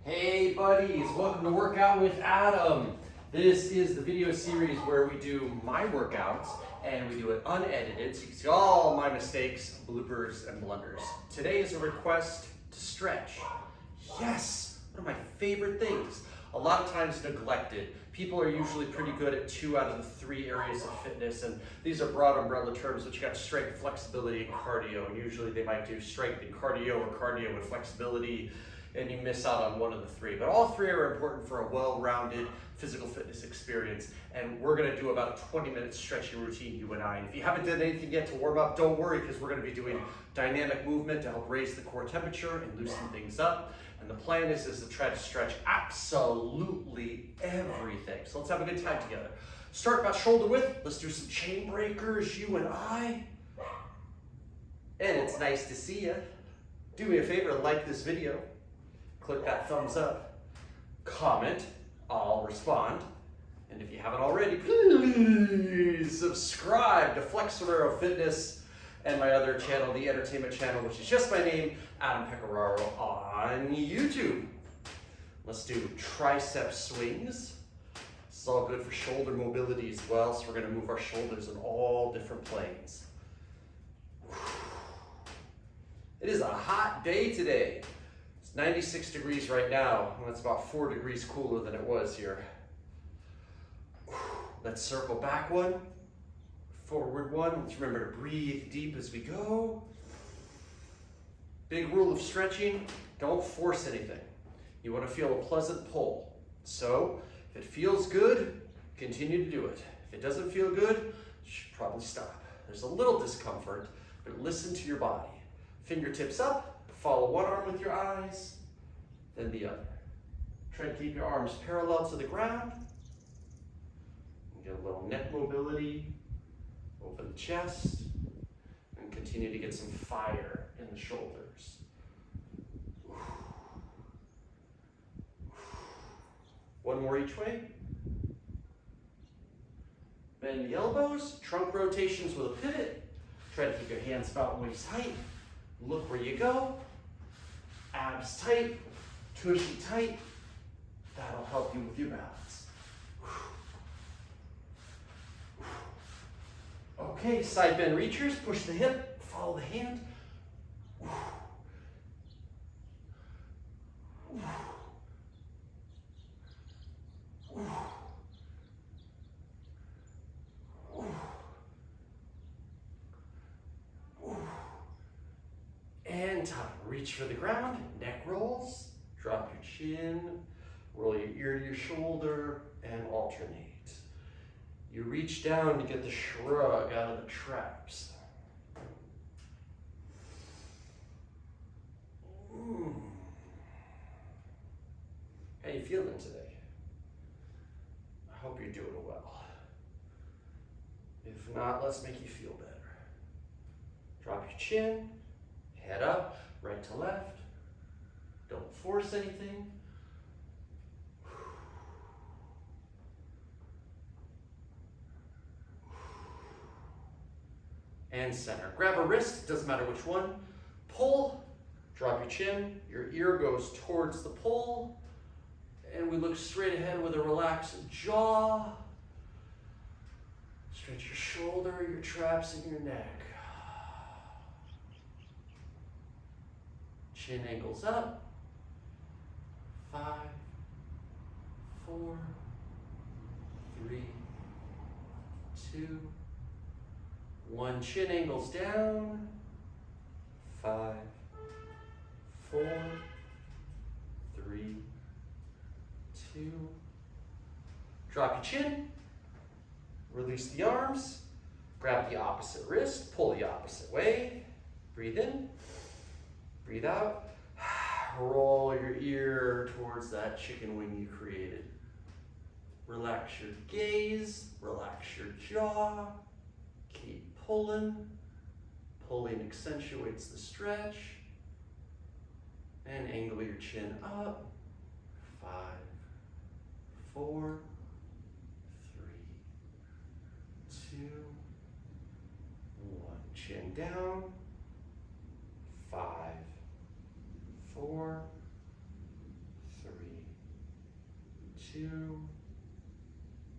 Hey buddies, welcome to Workout with Adam. This is the video series where we do my workouts and we do it unedited so you can see all my mistakes, bloopers, and blunders. Today is a request to stretch. Yes, one of my favorite things. A lot of times neglected. People are usually pretty good at 2 out of the 3 areas of fitness, and these are broad umbrella terms, but you got strength, flexibility, and cardio, and usually they might do strength and cardio or cardio and flexibility, and you miss out on one of the 3. But all 3 are important for a well-rounded physical fitness experience, and we're gonna do about a 20-minute stretching routine, you and I. And if you haven't done anything yet to warm up, don't worry, because we're gonna be doing dynamic movement to help raise the core temperature and loosen things up. And the plan is to try to stretch absolutely everything. So let's have a good time together. Start about shoulder width. Let's do some chain breakers, you and I. And it's nice to see you. Do me a favor, like this video. Click that thumbs up. Comment, I'll respond. And if you haven't already, please subscribe to Flexorero Fitness and my other channel, the Entertainment Channel, which is just my name, Adam Pecoraro, on YouTube. Let's do tricep swings. It's all good for shoulder mobility as well, so we're gonna move our shoulders in all different planes. It is a hot day today. It's 96 degrees right now, and that's about 4 degrees cooler than it was here. Let's circle back one. Forward one. Let's remember to breathe deep as we go. Big rule of stretching, don't force anything. You want to feel a pleasant pull. So if it feels good, continue to do it. If it doesn't feel good, you should probably stop. There's a little discomfort, but listen to your body. Fingertips up, follow one arm with your eyes, then the other. Try to keep your arms parallel to the ground. Get a little neck mobility. Open the chest, and continue to get some fire in the shoulders. One more each way. Bend the elbows, trunk rotations with a pivot. Try to keep your hands about waist height. Look where you go. Abs tight, tushy tight. That'll help you with your balance. Okay, side bend reachers, push the hip, follow the hand. And time, reach for the ground, neck rolls, drop your chin, roll your ear to your shoulder, and alternate. You reach down to get the shrug out of the traps. How you feeling today? I hope you're doing well. If not, let's make you feel better. Drop your chin, head up, right to left. Don't force anything. And center. Grab a wrist, doesn't matter which one. Pull, drop your chin, your ear goes towards the pull, and we look straight ahead with a relaxed jaw. Stretch your shoulder, your traps, and your neck. Chin angles up. 5, 4, 3, 2, 1, chin angles down. 5, 4, 3, 2. Drop your chin. Release the arms. Grab the opposite wrist. Pull the opposite way. Breathe in. Breathe out. Roll your ear towards that chicken wing you created. Relax your gaze. Relax your jaw. Keep pulling. Pulling accentuates the stretch. And angle your chin up. 5, 4, 3, 2, 1. Chin down. 5, 4, 3, 2.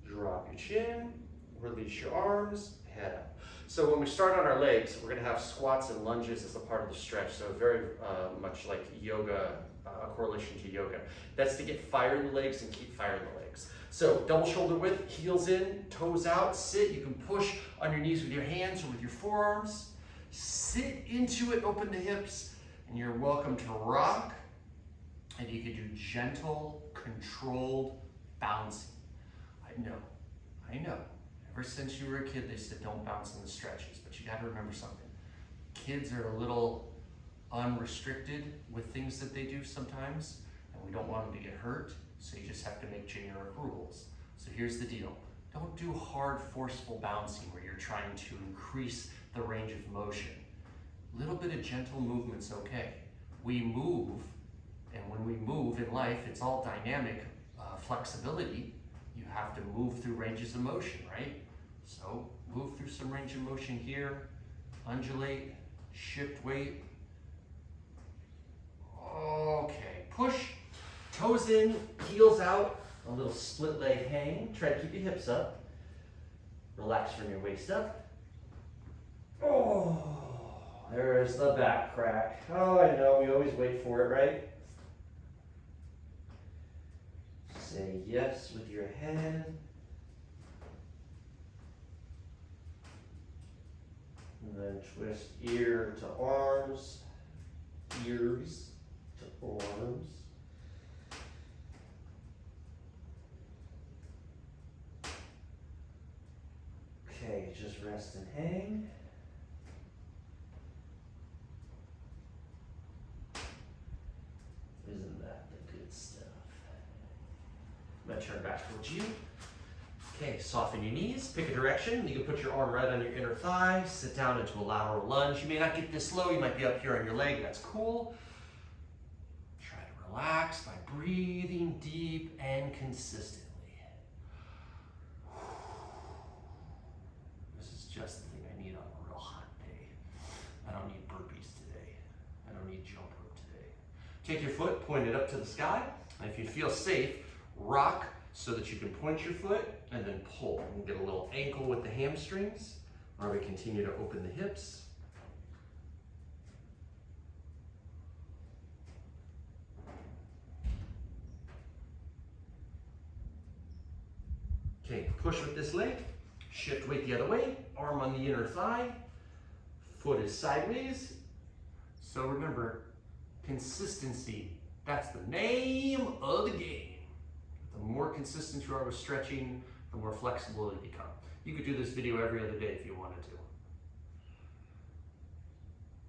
Drop your chin, release your arms, head up. So when we start on our legs, we're going to have squats and lunges as a part of the stretch. So very much like yoga, a correlation to yoga. That's to get fire in the legs and keep fire in the legs. So double shoulder width, heels in, toes out, sit. You can push on your knees with your hands or with your forearms. Sit into it, open the hips, and you're welcome to rock. And you can do gentle, controlled bouncing. I know. Ever since you were a kid, they said don't bounce in the stretches, but you got to remember something. Kids are a little unrestricted with things that they do sometimes, and we don't want them to get hurt, so you just have to make generic rules. So here's the deal. Don't do hard, forceful bouncing where you're trying to increase the range of motion. A little bit of gentle movement's okay. We move, and when we move in life, it's all dynamic flexibility. You have to move through ranges of motion, right? So move through some range of motion here, undulate, shift weight. Okay, push, toes in, heels out, a little split leg hang. Try to keep your hips up. Relax from your waist up. Oh, there's the back crack. Oh, I know, we always wait for it, right? Say yes with your head. And then twist ear to arms, ears to arms. Okay, just rest and hang. Isn't that the good stuff? I'm gonna turn back towards you. Okay, soften your knees, pick a direction. You can put your arm right on your inner thigh, sit down into a lateral lunge. You may not get this low, you might be up here on your leg, that's cool. Try to relax by breathing deep and consistently. This is just the thing I need on a real hot day. I don't need burpees today. I don't need jump rope today. Take your foot, point it up to the sky, and if you feel safe, rock so that you can point your foot and then pull. And get a little ankle with the hamstrings, or we continue to open the hips. Okay, push with this leg, shift weight the other way, arm on the inner thigh, foot is sideways. So remember, consistency, that's the name of the game. The more consistent you are with stretching, the more flexible you become. You could do this video every other day if you wanted to.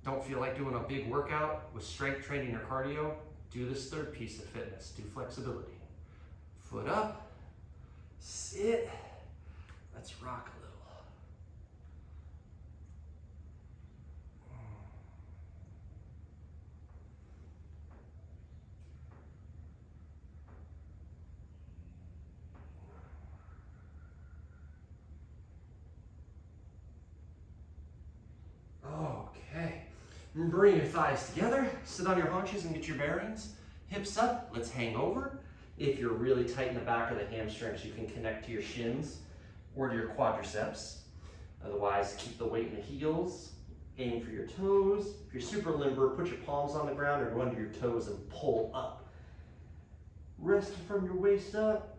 Don't feel like doing a big workout with strength training or cardio? Do this third piece of fitness. Do flexibility. Foot up, sit, let's rock a little. Okay, bring your thighs together, sit on your haunches and get your bearings. Hips up, let's hang over. If you're really tight in the back of the hamstrings, you can connect to your shins or to your quadriceps. Otherwise, keep the weight in the heels, aim for your toes. If you're super limber, put your palms on the ground or go under your toes and pull up. Rest from your waist up.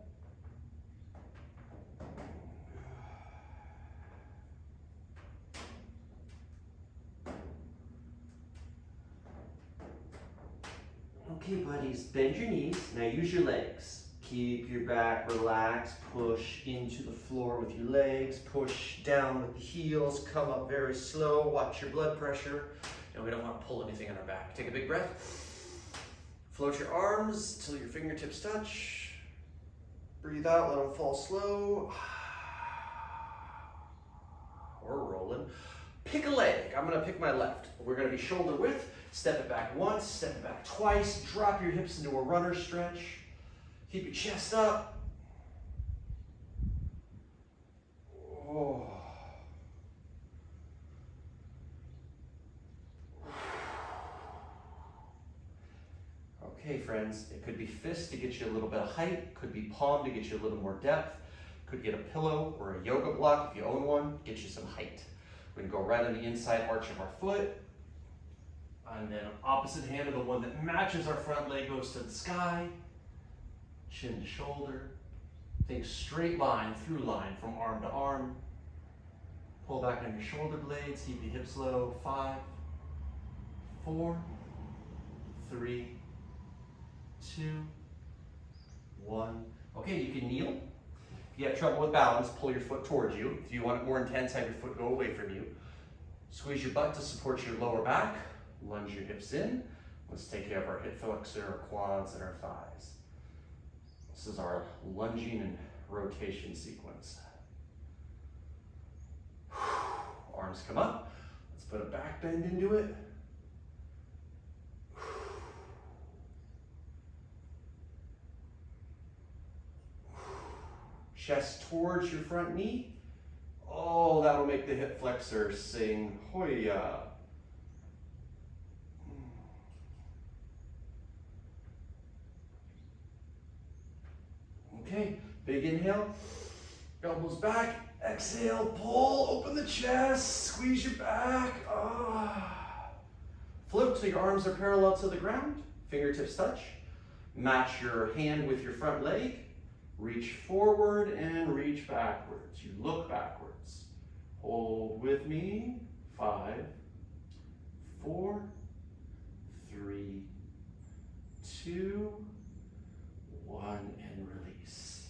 Okay, buddies, bend your knees. Now use your legs. Keep your back relaxed. Push into the floor with your legs. Push down with the heels. Come up very slow. Watch your blood pressure. And we don't want to pull anything on our back. Take a big breath. Float your arms till your fingertips touch. Breathe out, let them fall slow. We're rolling. Pick a leg. I'm going to pick my left. We're going to be shoulder width. Step it back once, step it back twice. Drop your hips into a runner stretch. Keep your chest up. Oh. Okay, friends, it could be fist to get you a little bit of height, could be palm to get you a little more depth, could get a pillow or a yoga block if you own one, get you some height. We can go right on the inside arch of our foot, and then opposite hand of the one that matches our front leg goes to the sky, chin to shoulder. Think straight line, through line from arm to arm. Pull back on your shoulder blades, keep the hips low. 5, 4, 3, 2, 1. Okay, you can kneel. If you have trouble with balance, pull your foot towards you. If you want it more intense, have your foot go away from you. Squeeze your butt to support your lower back. Lunge your hips in. Let's take care of our hip flexor, our quads, and our thighs. This is our lunging and rotation sequence. Arms come up. Let's put a back bend into it. Chest towards your front knee. Oh, that'll make the hip flexor sing Hoya. Okay, big inhale, elbows back, exhale, pull, open the chest, squeeze your back. Float so your arms are parallel to the ground, fingertips touch. Match your hand with your front leg. Reach forward and reach backwards. You look backwards. Hold with me. 5, 4, 3, 2, 1, and release.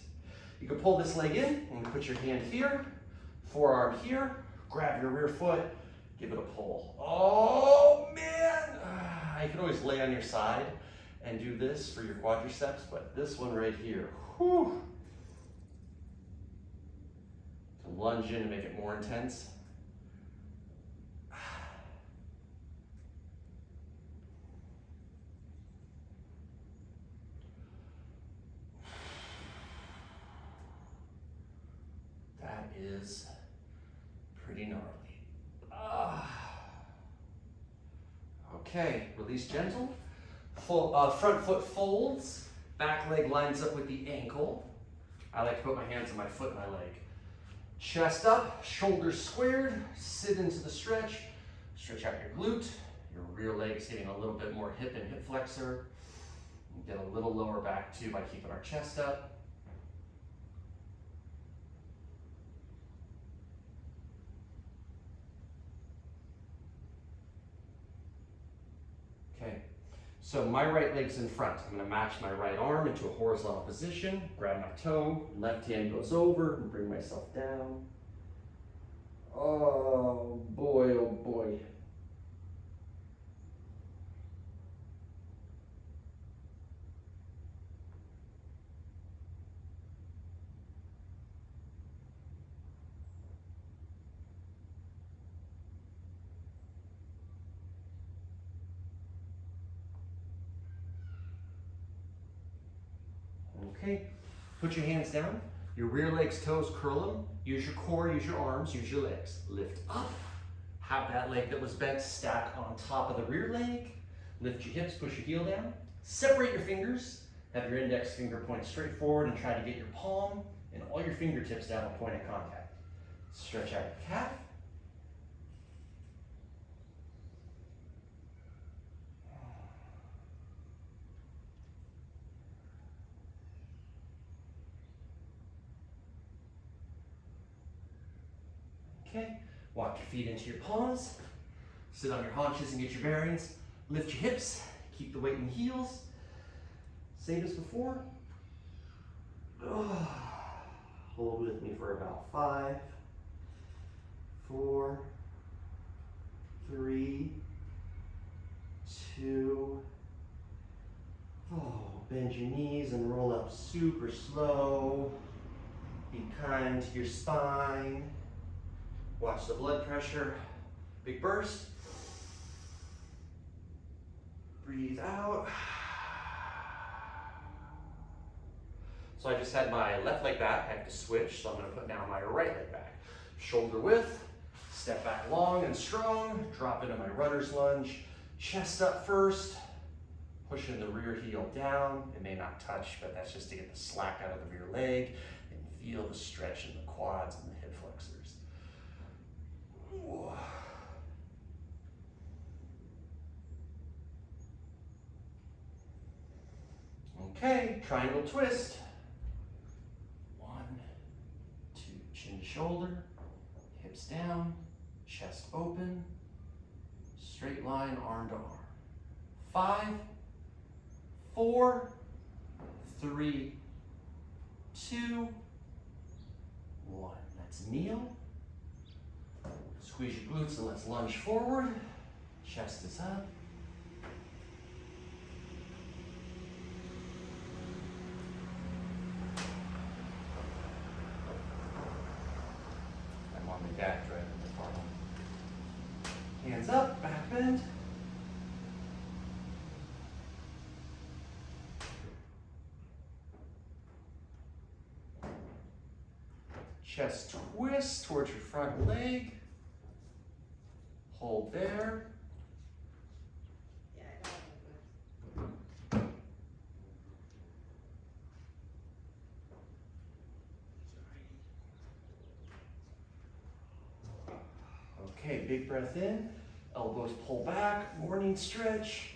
You can pull this leg in and put your hand here, forearm here, grab your rear foot, give it a pull. Oh man! You can always lay on your side and do this for your quadriceps, but this one right here, whew. To lunge in and make it more intense. That is pretty gnarly. Okay, release gentle. Front foot folds, back leg lines up with the ankle. I like to put my hands on my foot and my leg. Chest up, shoulders squared, sit into the stretch. Stretch out your glute. Your rear leg's getting a little bit more hip and hip flexor. Get a little lower back too by keeping our chest up. Okay, so my right leg's in front. I'm gonna match my right arm into a horizontal position, grab my toe, left hand goes over and bring myself down. Oh boy, oh boy. Okay, put your hands down. Your rear legs, toes, curl them. Use your core, use your arms, use your legs. Lift up. Have that leg that was bent stack on top of the rear leg. Lift your hips, push your heel down. Separate your fingers. Have your index finger point straight forward and try to get your palm and all your fingertips to have a point of contact. Stretch out your calf. Okay, walk your feet into your paws, sit on your haunches and get your bearings, lift your hips, keep the weight in the heels, same as before. Hold with me for about 5, 4, 3, 2, bend your knees and roll up super slow. Be kind to your spine. Watch the blood pressure. Big burst. Breathe out. So I just had my left leg back. I have to switch, so I'm going to put now my right leg back. Shoulder width. Step back long and strong. Drop into my runner's lunge. Chest up first. Pushing the rear heel down. It may not touch, but that's just to get the slack out of the rear leg and feel the stretch in the quads and the hip flexors. Okay, triangle twist. 1, 2, chin to shoulder, hips down, chest open, straight line, arm to arm. 5, 4, 3, 2, 1. Let's kneel. Squeeze your glutes and let's lunge forward. Chest is up. My mom and dad driving the car home. Hands up, back bend. Chest twist towards your front leg. Hold there. Okay, big breath in. Elbows pull back, morning stretch.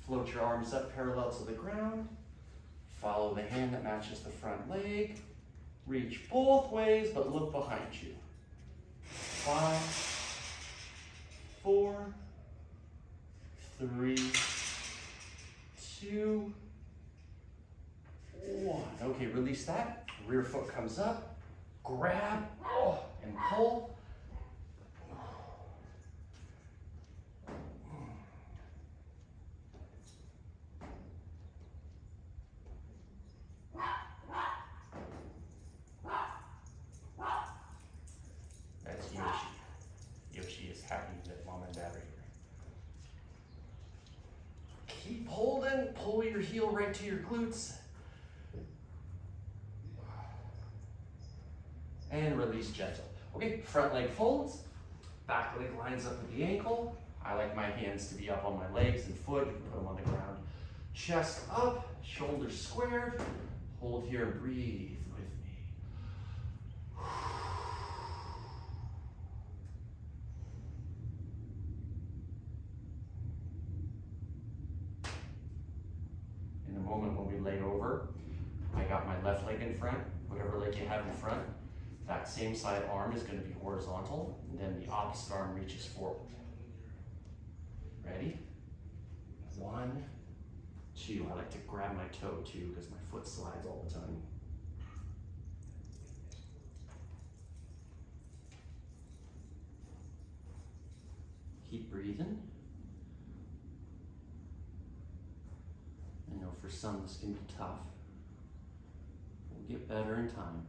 Float your arms up parallel to the ground. Follow the hand that matches the front leg. Reach both ways, but look behind you. 5, 4, 3, 2, 1. Okay, release that. Rear foot comes up. Grab and pull. That's Yoshi. Yoshi is happy that mom and dad are here. Keep holding. Pull your heel right to your glutes. And release gentle. Okay, front leg folds. Back leg lines up with the ankle. I like my hands to be up on my legs and foot. You can put them on the ground. Chest up, shoulders squared. Hold here and breathe with me. In a moment when we lay over, I got my left leg in front, whatever leg you have in front. That same side arm is going to be horizontal, and then the opposite arm reaches forward. Ready? 1, 2. I like to grab my toe too because my foot slides all the time. Keep breathing. I know for some this can be tough. We'll get better in time.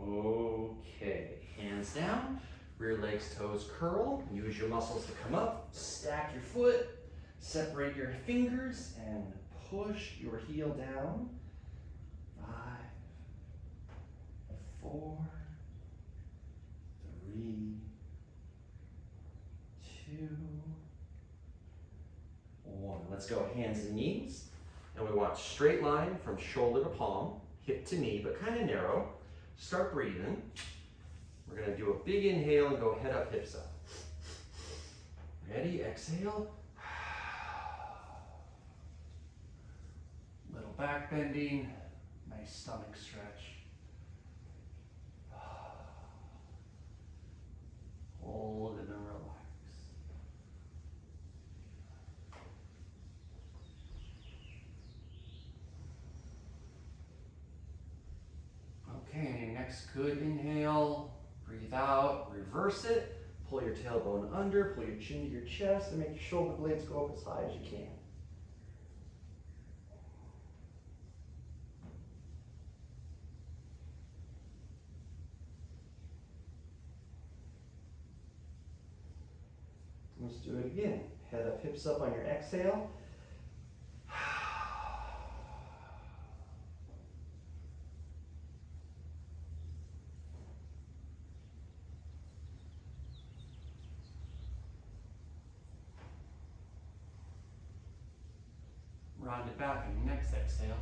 Okay, hands down, rear legs, toes curl. Use your muscles to come up. Stack your foot, separate your fingers, and push your heel down. 5, 4, 3, 2, 1. Let's go hands and knees. And we want straight line from shoulder to palm, hip to knee, but kind of narrow. Start breathing. We're going to do a big inhale and go head up, hips up. Ready? Exhale. Little back bending. Nice stomach stretch. Hold and then relax. Okay, next good inhale. Breathe out, reverse it. Pull your tailbone under, pull your chin to your chest, and make your shoulder blades go up as high as you can. Let's do it again. Head up, hips up on your exhale. Round it back on your next exhale.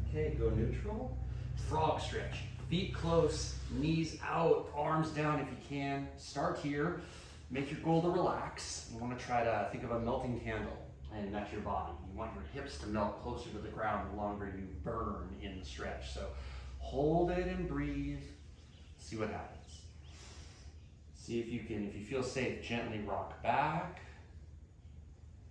Okay, go neutral. Frog stretch. Feet close, knees out, arms down if you can. Start here. Make your goal to relax. You want to try to think of a melting candle, and that's your body. You want your hips to melt closer to the ground the longer you burn in the stretch. So hold it and breathe. See what happens. See if you can, if you feel safe, gently rock back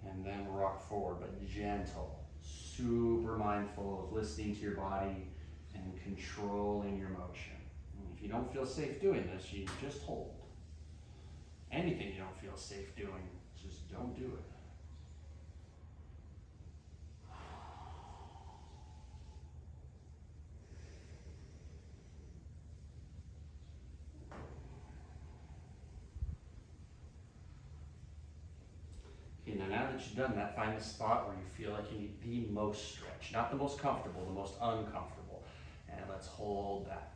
and then rock forward, but gentle. Super mindful of listening to your body and controlling your motion. And if you don't feel safe doing this, you just hold. Anything you don't feel safe doing, just don't do it. Okay, now that you've done that, find the spot where you feel like you need the most stretch. Not the most comfortable, the most uncomfortable. And let's hold that.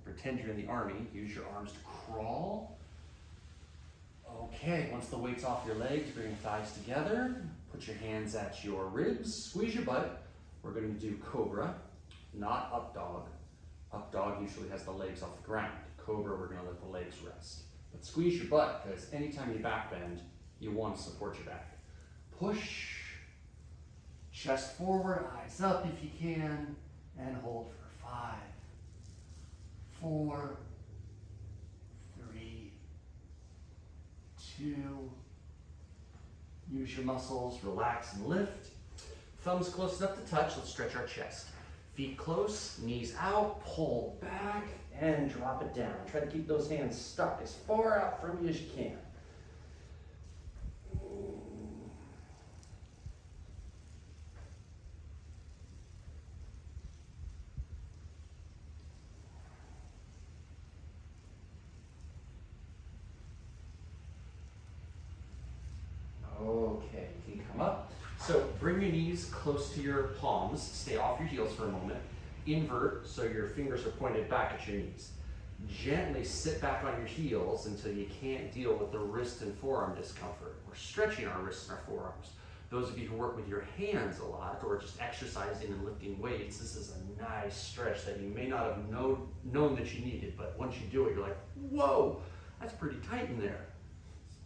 Pretend you're in the army. Use your arms to crawl. Okay, once the weight's off your legs, bring your thighs together. Put your hands at your ribs. Squeeze your butt. We're going to do cobra, not up dog. Up dog usually has the legs off the ground. Cobra, we're going to let the legs rest. But squeeze your butt, because anytime you back bend, you want to support your back. Push. Chest forward, eyes up if you can, and hold for 5, 4, 3, 2. Use your muscles, relax and lift. Thumbs close enough to touch. Let's stretch our chest. Feet close, knees out, pull back and drop it down. Try to keep those hands stuck as far out from you as you can. Okay, you can come up. So bring your knees close to your palms. Stay off your heels for a moment. Invert so your fingers are pointed back at your knees. Gently sit back on your heels until you can't deal with the wrist and forearm discomfort. We're stretching our wrists and our forearms. Those of you who work with your hands a lot or just exercising and lifting weights, this is a nice stretch that you may not have known that you needed, but once you do it, you're like, whoa, that's pretty tight in there.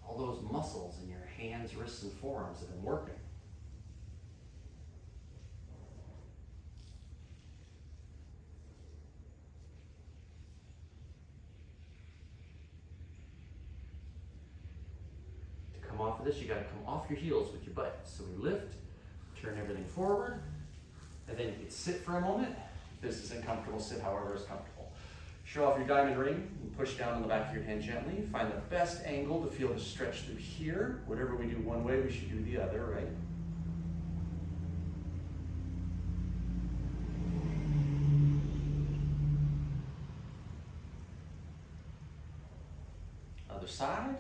All those muscles in your hands, wrists, and forearms have been working. To come off of this, you got to come off your heels with your butt. So we lift, turn everything forward, and then you can sit for a moment. If this isn't comfortable, sit however is comfortable. Show off your diamond ring and push down on the back of your hand gently. Find the best angle to feel the stretch through here. Whatever we do one way, we should do the other, right? Other side.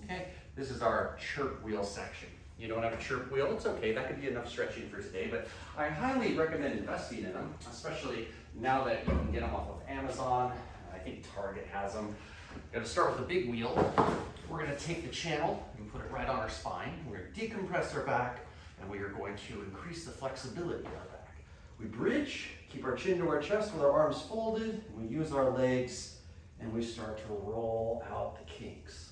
Okay, this is our chirp wheel section. You don't have a chirp wheel, it's okay. That could be enough stretching for today, but I highly recommend investing in them, especially now that you can get them off of Amazon. I think Target has them. We're gonna start with a big wheel. We're gonna take the channel and put it right on our spine. We're gonna decompress our back, and we are going to increase the flexibility of our back. We bridge, keep our chin to our chest with our arms folded, and we use our legs, and we start to roll out the kinks.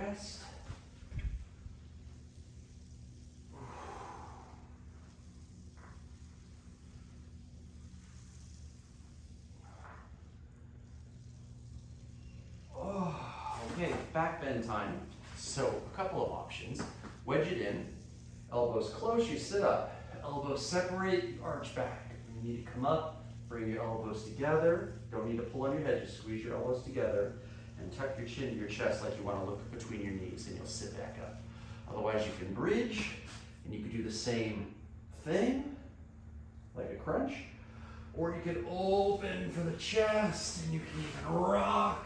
chest. Okay, back bend time. So a couple of options. Wedge it in, elbows close, you sit up. Elbows separate, you arch back. You need to come up, bring your elbows together. Don't need to pull on your head, just squeeze your elbows together and tuck your chin to your chest like you want to look between your knees, and you'll sit back up. Otherwise you can bridge, and you can do the same thing, like a crunch, or you can open for the chest, and you can even rock.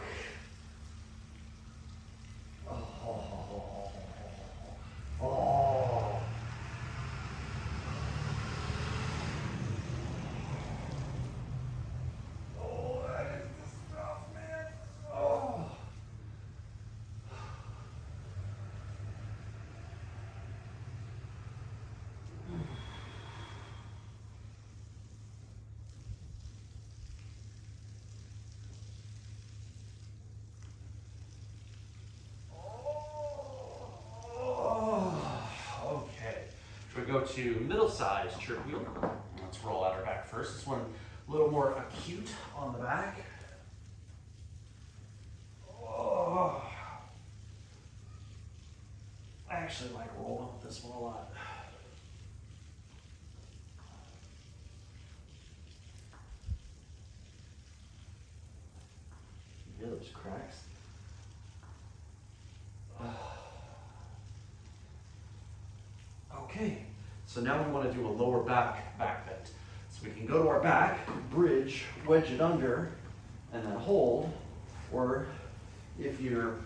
Oh. Oh, that is the stuff, man. Oh. Okay. Should we go to middle-sized chirp wheel? Let's roll out our back first. This one a little more acute on the back. Oh. I actually like rolling with this one a lot. You hear those cracks? Okay, so now we want to do a lower back bend. So we can go to our back, bridge, wedge it under, and then hold. Or if you're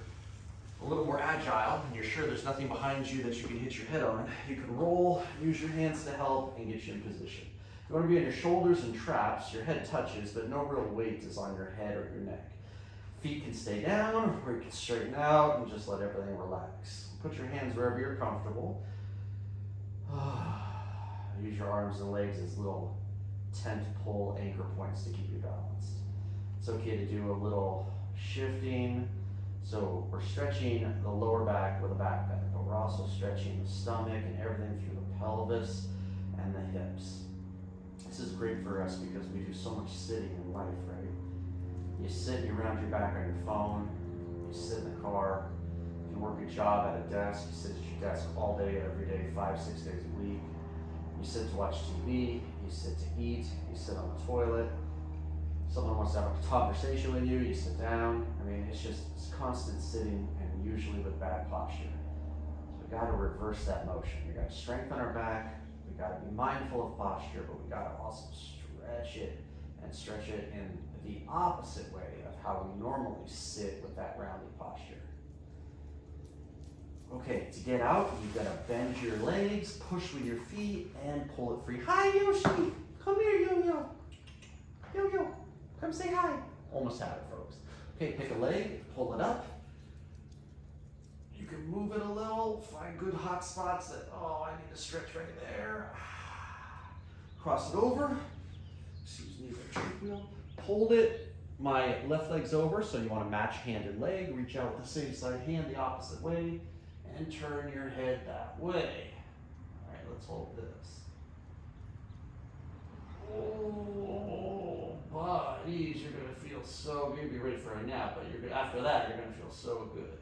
a little more agile and you're sure there's nothing behind you that you can hit your head on, you can roll, use your hands to help, and get you in position. You want to be on your shoulders and traps, your head touches, but no real weight is on your head or your neck. Feet can stay down, or you can straighten out and just let everything relax. Put your hands wherever you're comfortable. Use your arms and legs as little tent pole anchor points to keep you balanced. It's okay to do a little shifting. So we're stretching the lower back with a back bend, but we're also stretching the stomach and everything through the pelvis and the hips. This is great for us because we do so much sitting in life, right? You sit and you round your back on your phone, you sit in the car, you work a job at a desk, you sit at your desk all day, every day, 5-6 days a week. You sit to watch TV, you sit to eat, you sit on the toilet. Someone wants to have a conversation with you, you sit down. I mean, it's constant sitting and usually with bad posture. So we gotta reverse that motion. We gotta strengthen our back, we gotta be mindful of posture, but we gotta also stretch it and stretch it in the opposite way of how we normally sit with that rounded posture. Okay, to get out, you've got to bend your legs, push with your feet, and pull it free. Hi, Yoshi! Come here, Yo-Yo! Yo-Yo, come say hi. Almost had it, folks. Okay, pick a leg, pull it up. You can move it a little, find good hot spots that, I need to stretch right there. Cross it over. Excuse me, the chirp wheel. Hold it. My left leg's over, so you want to match hand and leg. Reach out with the same side hand the opposite way. And turn your head that way. All right, let's hold this. Oh, buddies, you're gonna feel so good. You'll be ready for a nap, but after that, you're gonna feel so good.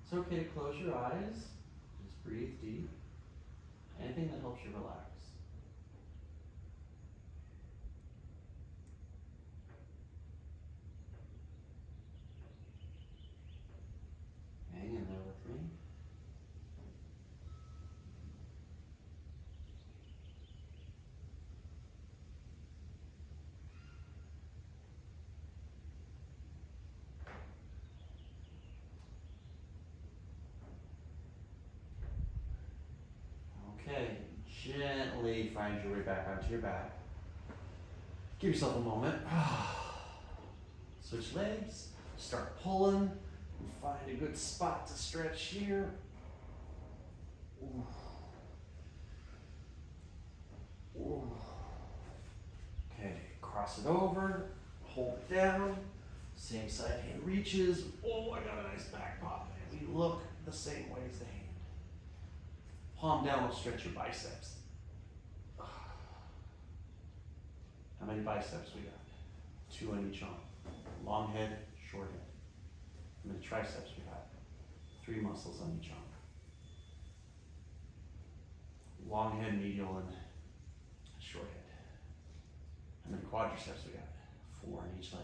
It's okay to close your eyes. Just breathe deep. Anything that helps you relax. Hang in there with me. Okay, gently find your way back onto your back. Give yourself a moment. Switch legs, start pulling, and find a good spot to stretch here. Ooh. cross it over, hold it down, same side hand reaches. Oh, I got a nice back pop. And we look the same way as the hand. Palm down will stretch your biceps. How many biceps we got? 2 on each arm. Long head, short head. How many triceps we got? 3 muscles on each arm. Long head, medial, and short head. How many quadriceps we got? 4 on each leg.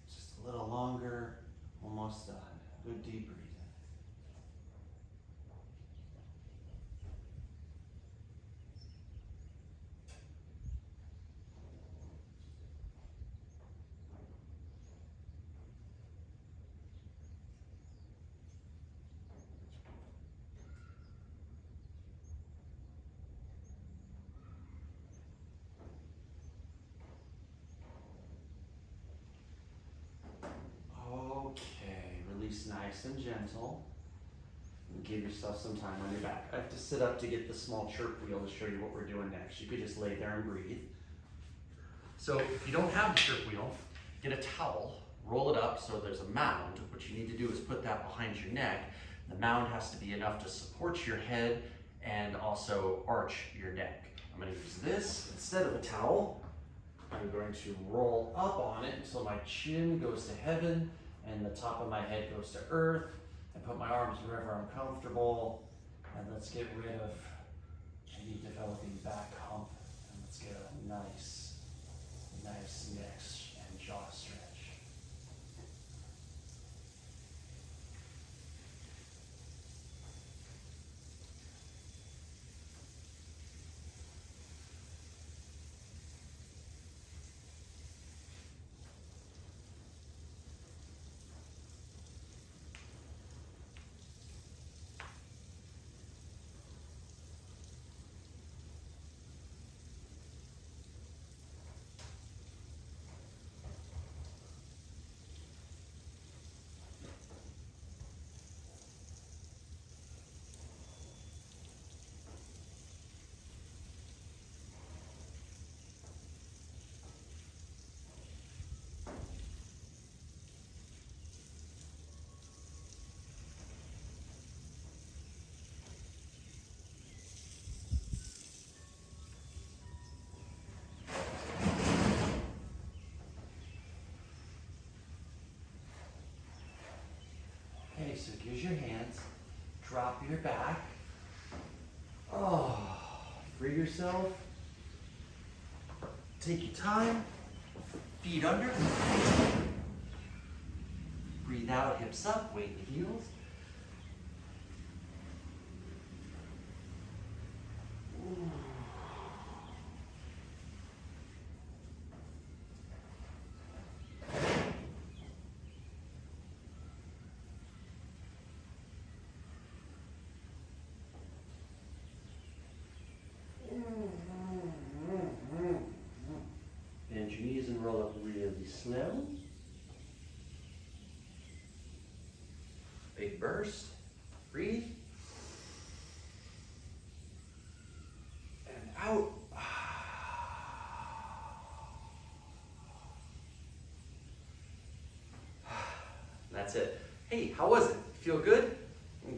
Just a little longer, almost done. Good deep breathing. Okay, release nice and gentle. And give yourself some time on your back. I have to sit up to get the small chirp wheel to show you what we're doing next. You could just lay there and breathe. So if you don't have the chirp wheel, get a towel, roll it up so there's a mound. What you need to do is put that behind your neck. The mound has to be enough to support your head and also arch your neck. I'm going to use this instead of a towel. I'm going to roll up on it until my chin goes to heaven and the top of my head goes to earth, and put my arms wherever I'm comfortable. And let's get rid of any developing back hump, and let's get a nice neck and jaw stretch. Okay, so use your hands, drop your back. Oh, free yourself. Take your time, feet under. Breathe out, hips up, weight in the heels. Bend your knees and roll up really slow. Big burst. Breathe. And out. That's it. Hey, how was it? Feel good?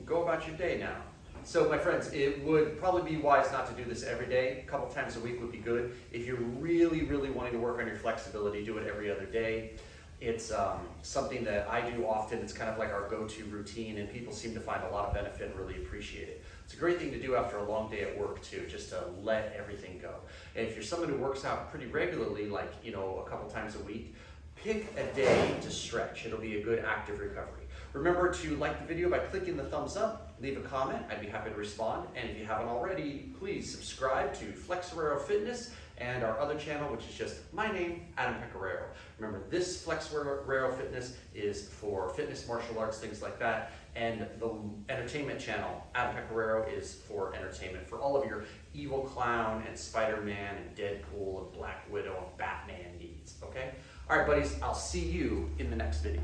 Go about your day now. So my friends, it would probably be wise not to do this every day. A couple times a week would be good. If you're really wanting to work on your flexibility, do it every other day. It's something that I do often. It's kind of like our go-to routine, and people seem to find a lot of benefit and really appreciate it. It's a great thing to do after a long day at work too, just to let everything go. And if you're someone who works out pretty regularly, like a couple times a week, pick a day to stretch. It'll be a good active recovery. Remember to like the video by clicking the thumbs up, leave a comment, I'd be happy to respond. And if you haven't already, please subscribe to Flexorero Fitness and our other channel, which is just my name, Adam Pecoraro. Remember, this Flexorero Fitness is for fitness, martial arts, things like that. And the entertainment channel, Adam Pecoraro, is for entertainment, for all of your Evil Clown and Spider-Man and Deadpool and Black Widow and Batman needs, okay? All right, buddies, I'll see you in the next video.